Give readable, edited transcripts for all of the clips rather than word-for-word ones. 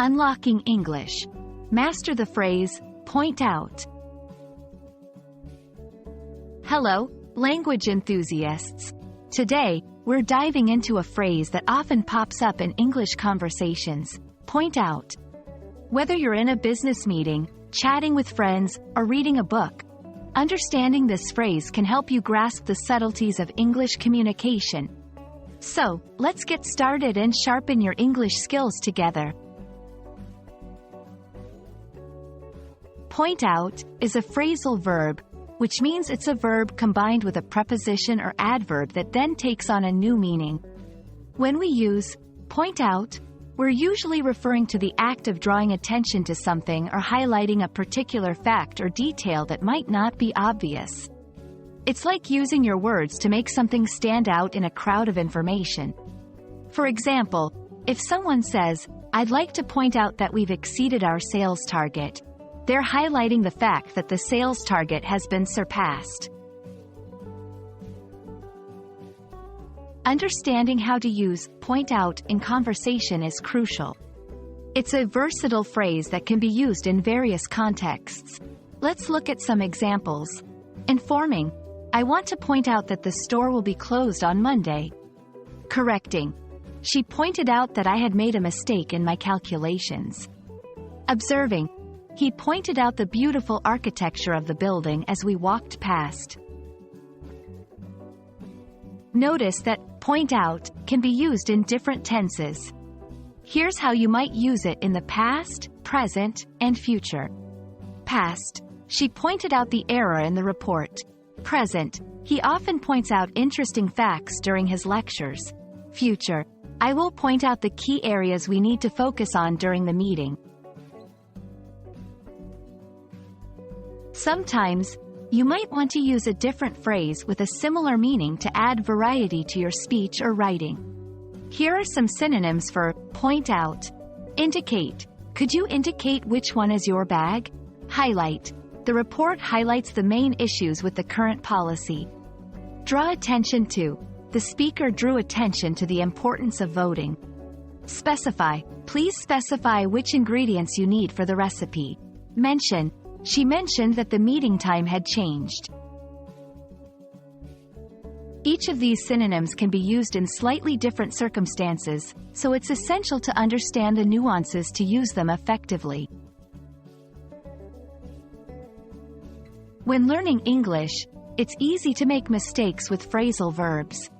Unlocking English. Master the phrase, point out. Hello, language enthusiasts. Today, we're diving into a phrase that often pops up in English conversations, point out. Whether you're in a business meeting, chatting with friends, or reading a book, understanding this phrase can help you grasp the subtleties of English communication. So, let's get started and sharpen your English skills together. Point out is a phrasal verb, which means it's a verb combined with a preposition or adverb that then takes on a new meaning. When we use point out, we're usually referring to the act of drawing attention to something or highlighting a particular fact or detail that might not be obvious. It's like using your words to make something stand out in a crowd of information. For example, if someone says, "I'd like to point out that we've exceeded our sales target," they're highlighting the fact that the sales target has been surpassed. Understanding how to use point out in conversation is crucial. It's a versatile phrase that can be used in various contexts. Let's look at some examples. Informing, "I want to point out that the store will be closed on Monday." Correcting, "She pointed out that I had made a mistake in my calculations." Observing, "He pointed out the beautiful architecture of the building as we walked past." Notice that point out can be used in different tenses. Here's how you might use it in the past, present, and future. Past, "She pointed out the error in the report." Present, "He often points out interesting facts during his lectures." Future, "I will point out the key areas we need to focus on during the meeting." Sometimes, you might want to use a different phrase with a similar meaning to add variety to your speech or writing. Here are some synonyms for point out. Indicate, "Could you indicate which one is your bag?" Highlight, "The report highlights the main issues with the current policy." Draw attention to, "The speaker drew attention to the importance of voting." Specify, "Please specify which ingredients you need for the recipe." Mention, "She mentioned that the meeting time had changed." Each of these synonyms can be used in slightly different circumstances, so it's essential to understand the nuances to use them effectively. When learning English, it's easy to make mistakes with phrasal verbs.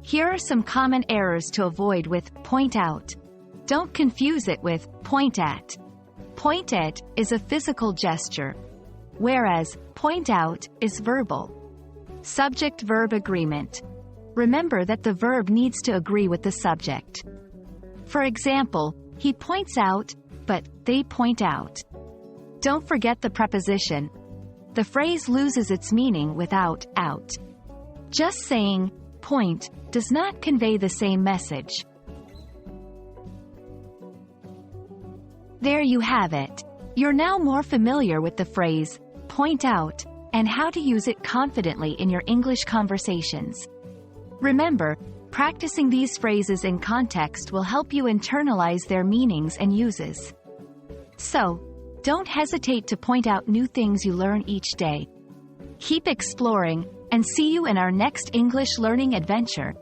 Here are some common errors to avoid with point out. Don't confuse it with point at. Point at is a physical gesture, whereas point out is verbal. Subject-verb agreement. Remember that the verb needs to agree with the subject. For example, "He points out," but "they point out." Don't forget the preposition. The phrase loses its meaning without out. Just saying point does not convey the same message. There you have it. You're now more familiar with the phrase, point out, and how to use it confidently in your English conversations. Remember, practicing these phrases in context will help you internalize their meanings and uses. So, don't hesitate to point out new things you learn each day. Keep exploring, and see you in our next English learning adventure.